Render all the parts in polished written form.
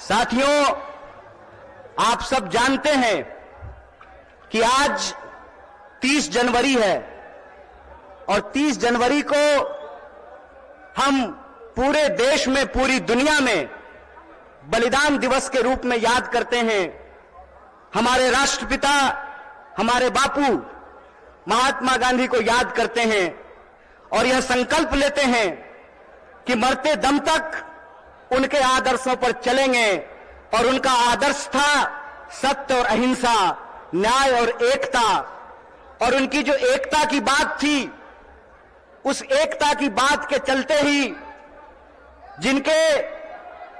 साथियों, आप सब जानते हैं कि आज 30 जनवरी है और 30 जनवरी को हम पूरे देश में, पूरी दुनिया में बलिदान दिवस के रूप में याद करते हैं। हमारे राष्ट्रपिता, हमारे बापू महात्मा गांधी को याद करते हैं और यह संकल्प लेते हैं कि मरते दम तक उनके आदर्शों पर चलेंगे। और उनका आदर्श था सत्य और अहिंसा, न्याय और एकता। और उनकी जो एकता की बात थी, उस एकता की बात के चलते ही जिनके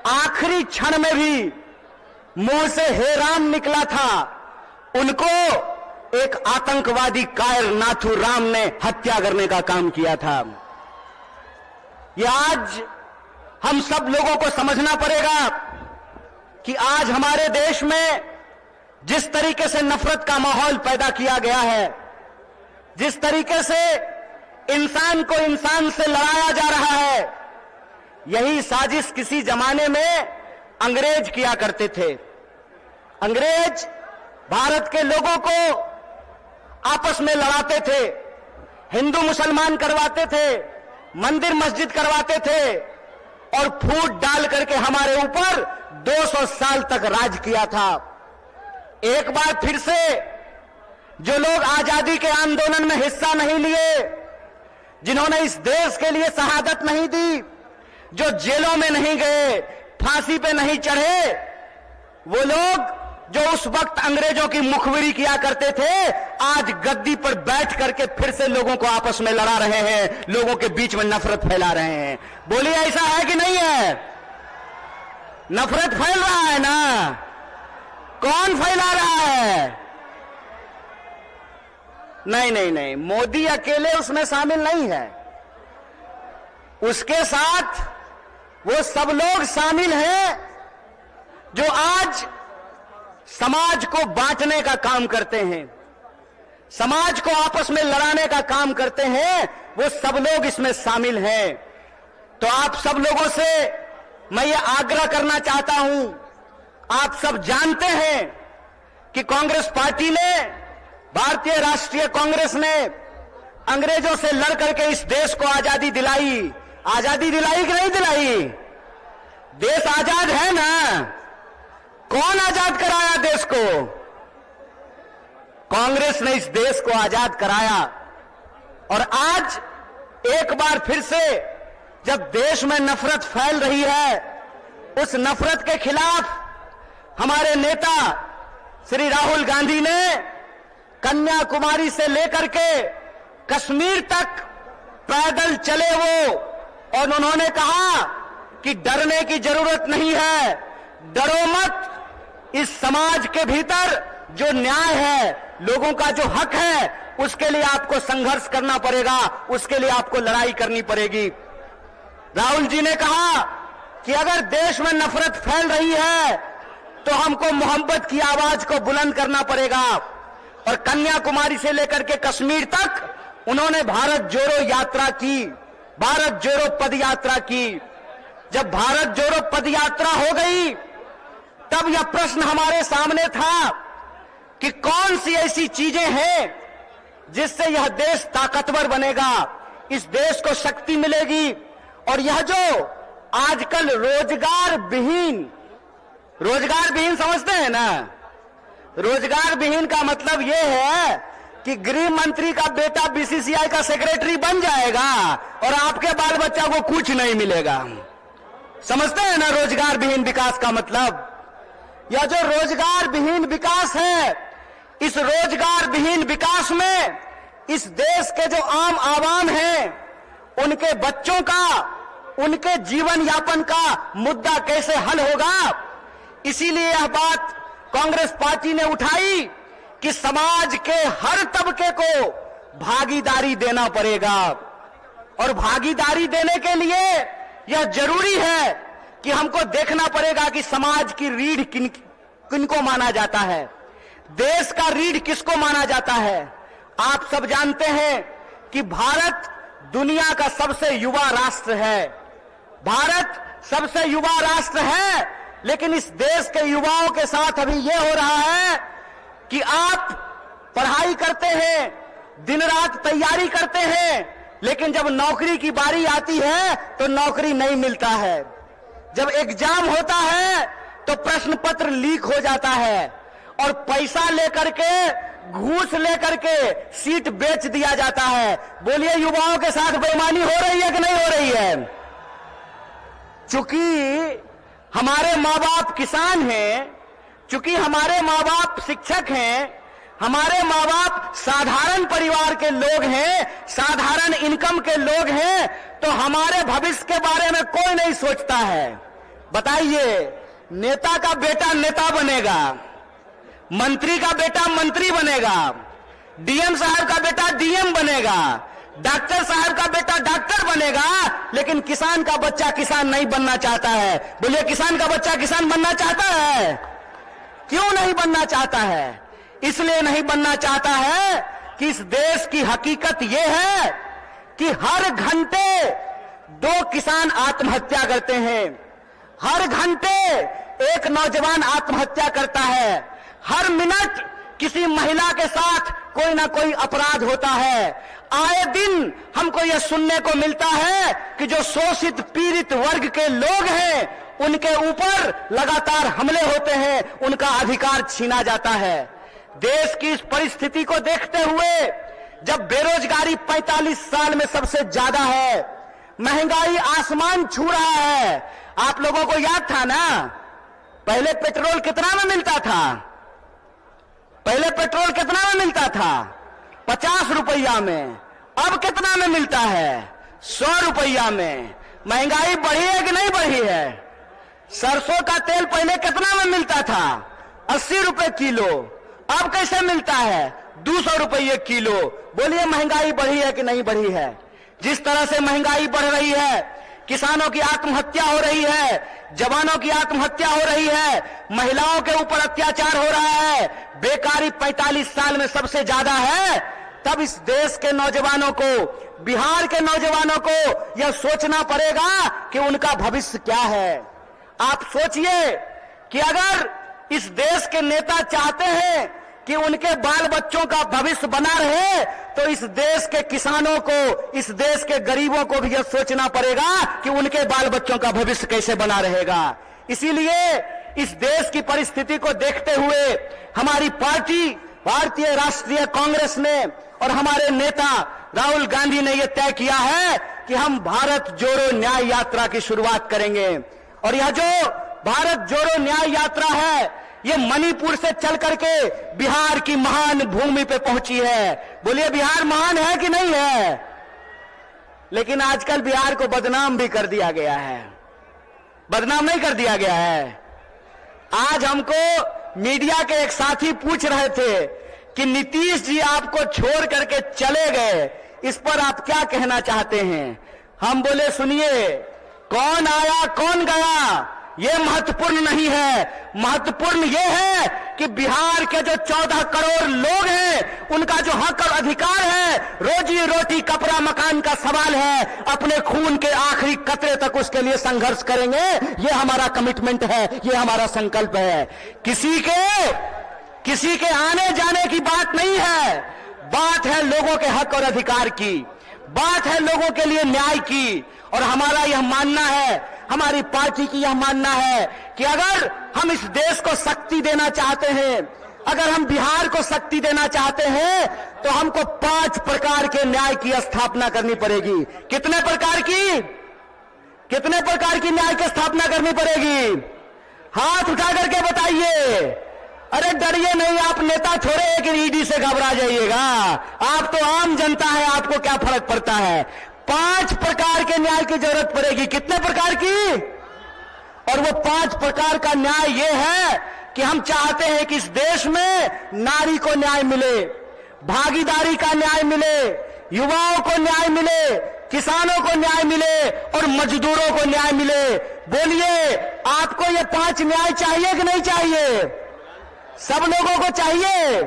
आखिरी क्षण में भी मुंह से हे राम निकला था, उनको एक आतंकवादी कायर नाथूराम ने हत्या करने का काम किया था। यह आज हम सब लोगों को समझना पड़ेगा कि आज हमारे देश में जिस तरीके से नफरत का माहौल पैदा किया गया है, जिस तरीके से इंसान को इंसान से लड़ाया जा रहा है, यही साजिश किसी जमाने में अंग्रेज किया करते थे। अंग्रेज भारत के लोगों को आपस में लड़ाते थे, हिंदू मुसलमान करवाते थे, मंदिर मस्जिद करवाते थे और फूट डाल करके हमारे ऊपर 200 साल तक राज किया था। एक बार फिर से जो लोग आजादी के आंदोलन में हिस्सा नहीं लिए, जिन्होंने इस देश के लिए शहादत नहीं दी, जो जेलों में नहीं गए, फांसी पे नहीं चढ़े, वो लोग जो उस वक्त अंग्रेजों की मुखबिरी किया करते थे, आज गद्दी पर बैठ करके फिर से लोगों को आपस में लड़ा रहे हैं, लोगों के बीच में नफरत फैला रहे हैं। बोलिए, ऐसा है कि नहीं है? नफरत फैल रहा है ना? कौन फैला रहा है? नहीं नहीं नहीं, मोदी अकेले उसमें शामिल नहीं है, उसके साथ वो सब लोग शामिल हैं जो आज समाज को बांटने का काम करते हैं, समाज को आपस में लड़ाने का काम करते हैं। वो सब लोग इसमें शामिल हैं। तो आप सब लोगों से मैं ये आग्रह करना चाहता हूं, आप सब जानते हैं कि कांग्रेस पार्टी ने, भारतीय राष्ट्रीय कांग्रेस ने अंग्रेजों से लड़ करके इस देश को आजादी दिलाई। आजादी दिलाई कि नहीं दिलाई? देश आजाद है ना? कौन आजाद कराया देश को? कांग्रेस ने इस देश को आजाद कराया। और आज एक बार फिर से जब देश में नफरत फैल रही है, उस नफरत के खिलाफ हमारे नेता श्री राहुल गांधी ने कन्याकुमारी से लेकर के कश्मीर तक पैदल चले वो, और उन्होंने कहा कि डरने की जरूरत नहीं है, डरो मत। इस समाज के भीतर जो न्याय है, लोगों का जो हक है, उसके लिए आपको संघर्ष करना पड़ेगा, उसके लिए आपको लड़ाई करनी पड़ेगी। राहुल जी ने कहा कि अगर देश में नफरत फैल रही है तो हमको मोहब्बत की आवाज को बुलंद करना पड़ेगा। और कन्याकुमारी से लेकर के कश्मीर तक उन्होंने भारत जोड़ो यात्रा की, भारत जोड़ो पद यात्रा की। जब भारत जोड़ो पद यात्रा हो गई, तब यह प्रश्न हमारे सामने था कि कौन सी ऐसी चीजें हैं जिससे यह देश ताकतवर बनेगा, इस देश को शक्ति मिलेगी। और यह जो आजकल रोजगार विहीन समझते हैं ना? रोजगार विहीन का मतलब यह है कि गृह मंत्री का बेटा बीसीसीआई का सेक्रेटरी बन जाएगा और आपके बाल बच्चा को कुछ नहीं मिलेगा। समझते हैं ना रोजगार विहीन विकास का मतलब? यह जो रोजगार विहीन विकास है, इस रोजगार विहीन विकास में इस देश के जो आम आवाम हैं, उनके बच्चों का, उनके जीवन यापन का मुद्दा कैसे हल होगा। इसीलिए यह बात कांग्रेस पार्टी ने उठाई कि समाज के हर तबके को भागीदारी देना पड़ेगा। और भागीदारी देने के लिए यह जरूरी है कि हमको देखना पड़ेगा कि समाज की रीढ़ किनको माना जाता है, देश का रीढ़ किसको माना जाता है। आप सब जानते हैं कि भारत दुनिया का सबसे युवा राष्ट्र है, भारत सबसे युवा राष्ट्र है, लेकिन इस देश के युवाओं के साथ अभी यह हो रहा है कि आप पढ़ाई करते हैं, दिन रात तैयारी करते हैं, लेकिन जब नौकरी की बारी आती है तो नौकरी नहीं मिलता है। जब एग्जाम होता है तो प्रश्न पत्र लीक हो जाता है और पैसा लेकर के, घूस लेकर के सीट बेच दिया जाता है। बोलिए, युवाओं के साथ बेईमानी हो रही है कि नहीं हो रही है? चूंकि हमारे माँ बाप किसान हैं, चूंकि हमारे माँ बाप शिक्षक हैं, हमारे माँ बाप साधारण परिवार के लोग हैं, साधारण इनकम के लोग हैं, तो हमारे भविष्य के बारे में कोई नहीं सोचता है। बताइए, नेता का बेटा नेता बनेगा, मंत्री का बेटा मंत्री बनेगा, डीएम साहब का बेटा डीएम बनेगा, डॉक्टर साहब का बेटा डॉक्टर बनेगा, लेकिन किसान का बच्चा किसान नहीं बनना चाहता है। बोलिए, किसान का बच्चा किसान बनना चाहता है? क्यों नहीं बनना चाहता है? इसलिए नहीं बनना चाहता है कि इस देश की हकीकत यह है कि हर घंटे 2 किसान आत्महत्या करते हैं, हर घंटे एक नौजवान आत्महत्या करता है, हर मिनट किसी महिला के साथ कोई ना कोई अपराध होता है। आए दिन हमको यह सुनने को मिलता है कि जो शोषित पीड़ित वर्ग के लोग हैं उनके ऊपर लगातार हमले होते हैं, उनका अधिकार छीना जाता है। देश की इस परिस्थिति को देखते हुए, जब बेरोजगारी 45 साल में सबसे ज्यादा है, महंगाई आसमान छू रहा है। आप लोगों को याद था ना, पहले पेट्रोल कितना में मिलता था? पहले पेट्रोल कितना में मिलता था? 50 रुपया में। अब कितना में मिलता है? 100 रुपया में। महंगाई बढ़ी है कि नहीं बढ़ी है? सरसों का तेल पहले कितना में मिलता था? 80 रुपए किलो। अब कैसे मिलता है? 200 रुपये किलो। बोलिए, महंगाई बढ़ी है कि नहीं बढ़ी है? जिस तरह से महंगाई बढ़ रही है, किसानों की आत्महत्या हो रही है, जवानों की आत्महत्या हो रही है, महिलाओं के ऊपर अत्याचार हो रहा है, बेकारी 45 साल में सबसे ज्यादा है, तब इस देश के नौजवानों को, बिहार के नौजवानों को यह सोचना पड़ेगा कि उनका भविष्य क्या है। आप सोचिए कि अगर इस देश के नेता चाहते हैं कि उनके बाल बच्चों का भविष्य बना रहे, तो इस देश के किसानों को, इस देश के गरीबों को भी यह सोचना पड़ेगा कि उनके बाल बच्चों का भविष्य कैसे बना रहेगा। इसीलिए इस देश की परिस्थिति को देखते हुए हमारी पार्टी भारतीय राष्ट्रीय कांग्रेस ने और हमारे नेता राहुल गांधी ने यह तय किया है कि हम भारत जोड़ो न्याय यात्रा की शुरुआत करेंगे। और यह जो भारत जोड़ो न्याय यात्रा है, ये मणिपुर से चल करके बिहार की महान भूमि पे पहुंची है। बोलिए, बिहार महान है कि नहीं है? लेकिन आजकल बिहार को बदनाम भी कर दिया गया है। बदनाम नहीं कर दिया गया है? आज हमको मीडिया के एक साथी पूछ रहे थे कि नीतीश जी आपको छोड़ करके चले गए, इस पर आप क्या कहना चाहते हैं? हम बोले, सुनिए, कौन आया कौन गया ये महत्वपूर्ण नहीं है। महत्वपूर्ण ये है कि बिहार के जो 14 करोड़ लोग हैं, उनका जो हक और अधिकार है, रोजी रोटी कपड़ा मकान का सवाल है, अपने खून के आखिरी कतरे तक उसके लिए संघर्ष करेंगे। ये हमारा कमिटमेंट है, ये हमारा संकल्प है। किसी के आने जाने की बात नहीं है, बात है लोगों के हक और अधिकार की, बात है लोगों के लिए न्याय की। और हमारा यह मानना है, हमारी पार्टी की यह मानना है कि अगर हम इस देश को शक्ति देना चाहते हैं, अगर हम बिहार को शक्ति देना चाहते हैं, तो हमको 5 प्रकार के न्याय की स्थापना करनी पड़ेगी। कितने प्रकार की? कितने प्रकार की न्याय की स्थापना करनी पड़ेगी? हाथ उठा करके बताइए। अरे डरिए नहीं, आप नेता थोड़े हैं कि ईडी से घबरा जाइएगा। आप तो आम जनता है, आपको क्या फर्क पड़ता है? 5 प्रकार के न्याय की जरूरत पड़ेगी। कितने प्रकार की? और वो 5 प्रकार का न्याय ये है कि हम चाहते हैं कि इस देश में नारी को न्याय मिले, भागीदारी का न्याय मिले, युवाओं को न्याय मिले, किसानों को न्याय मिले और मजदूरों को न्याय मिले। बोलिए, आपको ये 5 न्याय चाहिए कि नहीं चाहिए? सब लोगों को चाहिए।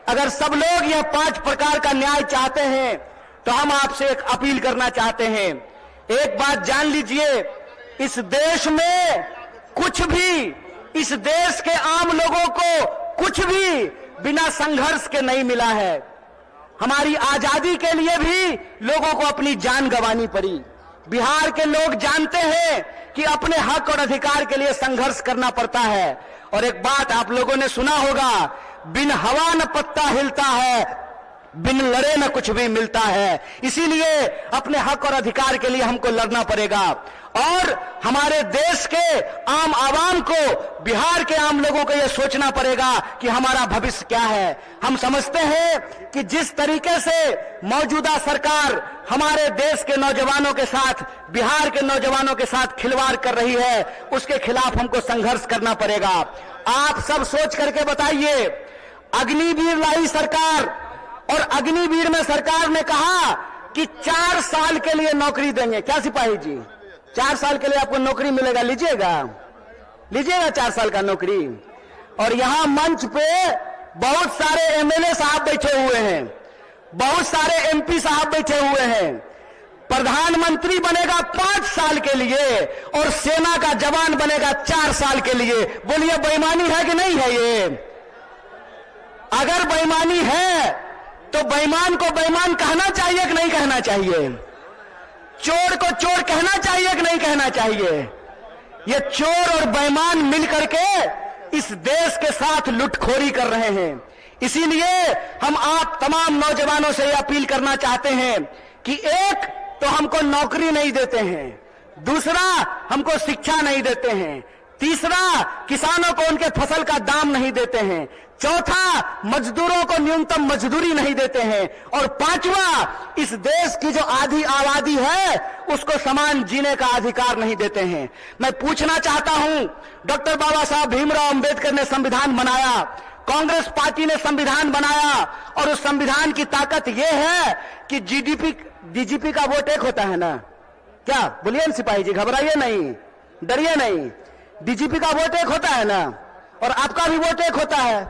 अगर सब लोग यह 5 प्रकार का न्याय चाहते हैं, तो हम आपसे एक अपील करना चाहते हैं। एक बात जान लीजिए, इस देश में कुछ भी इस देश के आम लोगों को कुछ भी बिना संघर्ष के नहीं मिला है। हमारी आजादी के लिए भी लोगों को अपनी जान गंवानी पड़ी। बिहार के लोग जानते हैं कि अपने हक और अधिकार के लिए संघर्ष करना पड़ता है। और एक बात आप लोगों ने सुना होगा, बिन हवा न पत्ता हिलता है, बिन लड़े न कुछ भी मिलता है। इसीलिए अपने हक और अधिकार के लिए हमको लड़ना पड़ेगा और हमारे देश के आम आवाम को, बिहार के आम लोगों को यह सोचना पड़ेगा कि हमारा भविष्य क्या है। हम समझते हैं कि जिस तरीके से मौजूदा सरकार हमारे देश के नौजवानों के साथ, बिहार के नौजवानों के साथ खिलवाड़ कर रही है, उसके खिलाफ हमको संघर्ष करना पड़ेगा। आप सब सोच करके बताइए, अग्निवीर लाई सरकार और अग्निवीर में सरकार ने कहा कि 4 साल के लिए नौकरी देंगे। क्या सिपाही जी, 4 साल के लिए आपको नौकरी मिलेगा, लीजिएगा 4 साल का नौकरी। और यहां मंच पे बहुत सारे एमएलए साहब बैठे हुए हैं, बहुत सारे एमपी साहब बैठे हुए हैं। प्रधानमंत्री बनेगा 5 साल के लिए और सेना का जवान बनेगा 4 साल के लिए। बोलिए बेईमानी है कि नहीं है? ये अगर बेईमानी है तो बेईमान को बेईमान कहना चाहिए कि नहीं कहना चाहिए? चोर को चोर कहना चाहिए कि नहीं कहना चाहिए? ये चोर और बेईमान मिलकर के इस देश के साथ लुटखोरी कर रहे हैं। इसीलिए हम आप तमाम नौजवानों से यह अपील करना चाहते हैं कि एक तो हमको नौकरी नहीं देते हैं, दूसरा हमको शिक्षा नहीं देते हैं, तीसरा किसानों को उनके फसल का दाम नहीं देते हैं, चौथा मजदूरों को न्यूनतम मजदूरी नहीं देते हैं, और पांचवा इस देश की जो आधी आबादी है उसको समान जीने का अधिकार नहीं देते हैं। मैं पूछना चाहता हूं, डॉक्टर बाबा साहब भीमराव अंबेडकर ने संविधान बनाया, कांग्रेस पार्टी ने संविधान बनाया, और उस संविधान की ताकत यह है कि डीजीपी का वोट एक होता है ना? क्या बोलिए न सिपाही जी, घबराइए नहीं, डरिए नहीं, डीजीपी का वोट एक होता है ना, और आपका भी वोट एक होता है,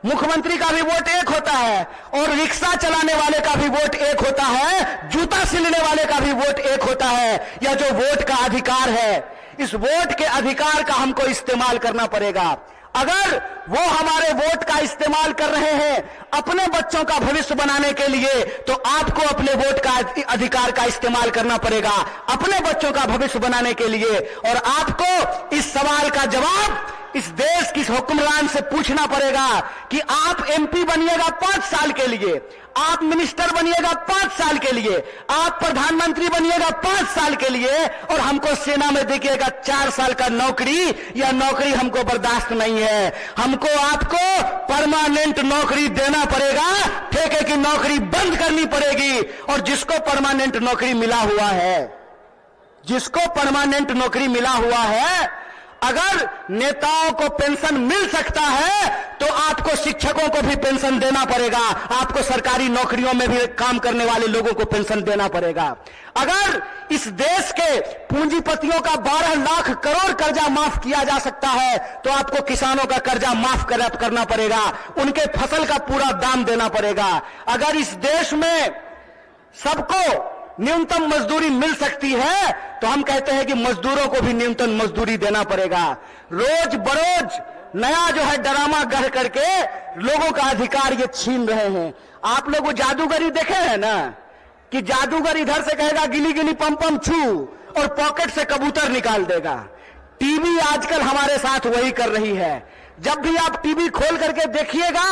मुख्यमंत्री का भी वोट एक होता है, और रिक्शा चलाने वाले का भी वोट एक होता है, जूता सिलने वाले का भी वोट एक होता है। यह जो वोट का अधिकार है, इस वोट के अधिकार का हमको इस्तेमाल करना पड़ेगा। अगर वो हमारे वोट का इस्तेमाल कर रहे हैं अपने बच्चों का भविष्य बनाने के लिए, तो आपको अपने वोट का अधिकार का इस्तेमाल करना पड़ेगा अपने बच्चों का भविष्य बनाने के लिए। और आपको इस सवाल का जवाब इस देश की हुक्मरान से पूछना पड़ेगा कि आप एमपी बनिएगा 5 साल के लिए, आप मिनिस्टर बनिएगा 5 साल के लिए, आप प्रधानमंत्री बनिएगा 5 साल के लिए, और हमको सेना में देखिएगा 4 साल का नौकरी। यह नौकरी हमको बर्दाश्त नहीं है। हमको आपको परमानेंट नौकरी देना पड़ेगा, ठेके की नौकरी बंद करनी पड़ेगी। और जिसको परमानेंट नौकरी मिला हुआ है, जिसको परमानेंट नौकरी मिला हुआ है, अगर नेताओं को पेंशन मिल सकता है तो आपको शिक्षकों को भी पेंशन देना पड़ेगा, आपको सरकारी नौकरियों में भी काम करने वाले लोगों को पेंशन देना पड़ेगा। अगर इस देश के पूंजीपतियों का 12 लाख करोड़ कर्जा माफ किया जा सकता है तो आपको किसानों का कर्जा माफ करना पड़ेगा, उनके फसल का पूरा दाम देना पड़ेगा। अगर इस देश में सबको न्यूनतम मजदूरी मिल सकती है तो हम कहते हैं कि मजदूरों को भी न्यूनतम मजदूरी देना पड़ेगा। रोज बरोज नया जो है ड्रामा गढ़ करके लोगों का अधिकार ये छीन रहे हैं। आप लोग वो जादूगरी देखे हैं ना, कि जादूगर इधर से कहेगा गिली गिली पम पम छू और पॉकेट से कबूतर निकाल देगा। टीवी आजकल हमारे साथ वही कर रही है। जब भी आप टीवी खोल करके देखिएगा,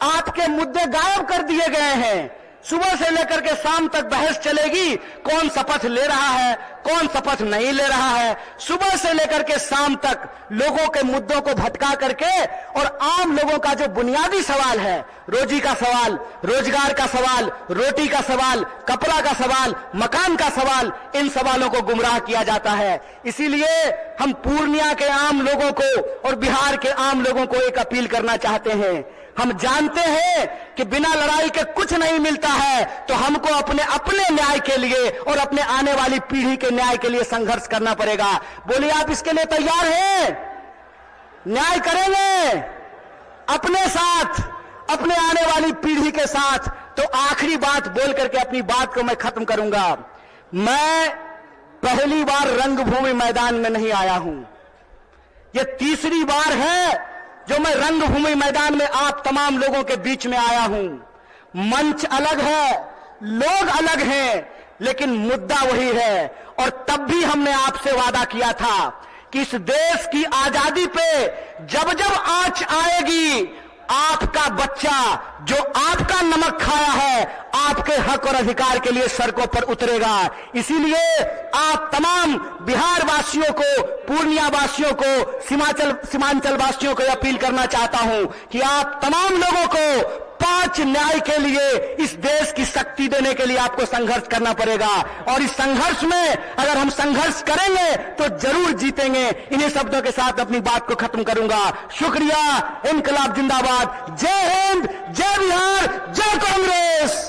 आपके मुद्दे गायब कर दिए गए हैं। सुबह से लेकर के शाम तक बहस चलेगी, कौन शपथ ले रहा है, कौन शपथ नहीं ले रहा है। सुबह से लेकर के शाम तक लोगों के मुद्दों को भटका करके और आम लोगों का जो बुनियादी सवाल है, रोजी का सवाल, रोजगार का सवाल, रोटी का सवाल, कपड़ा का सवाल, मकान का सवाल, इन सवालों को गुमराह किया जाता है। इसीलिए हम पूर्णिया के आम लोगों को और बिहार के आम लोगों को एक अपील करना चाहते हैं। हम जानते हैं कि बिना लड़ाई के कुछ नहीं मिलता है, तो हमको अपने न्याय के लिए और अपने आने वाली पीढ़ी के न्याय के लिए संघर्ष करना पड़ेगा। बोलिए, आप इसके लिए तैयार हैं? न्याय करेंगे अपने साथ, अपने आने वाली पीढ़ी के साथ। तो आखिरी बात बोल करके अपनी बात को मैं खत्म करूंगा। मैं पहली बार रंगभूमि मैदान में नहीं आया हूं। ये तीसरी बार है जो मैं रंगभूमि मैदान में आप तमाम लोगों के बीच में आया हूं। मंच अलग है, लोग अलग हैं, लेकिन मुद्दा वही है। और तब भी हमने आपसे वादा किया था कि इस देश की आजादी पे जब जब आंच आएगी, आपका बच्चा जो आपका नमक खाया है, आपके हक और अधिकार के लिए सड़कों पर उतरेगा। इसीलिए आप तमाम बिहार वासियों को, पूर्णिया वासियों को, सीमांचल वासियों को अपील करना चाहता हूं कि आप तमाम लोगों को 5 न्याय के लिए, इस देश की शक्ति देने के लिए आपको संघर्ष करना पड़ेगा। और इस संघर्ष में अगर हम संघर्ष करेंगे तो जरूर जीतेंगे। इन्हीं शब्दों के साथ अपनी बात को खत्म करूंगा। शुक्रिया। इनकलाब जिंदाबाद। जय हिंद, जय बिहार, जय कांग्रेस।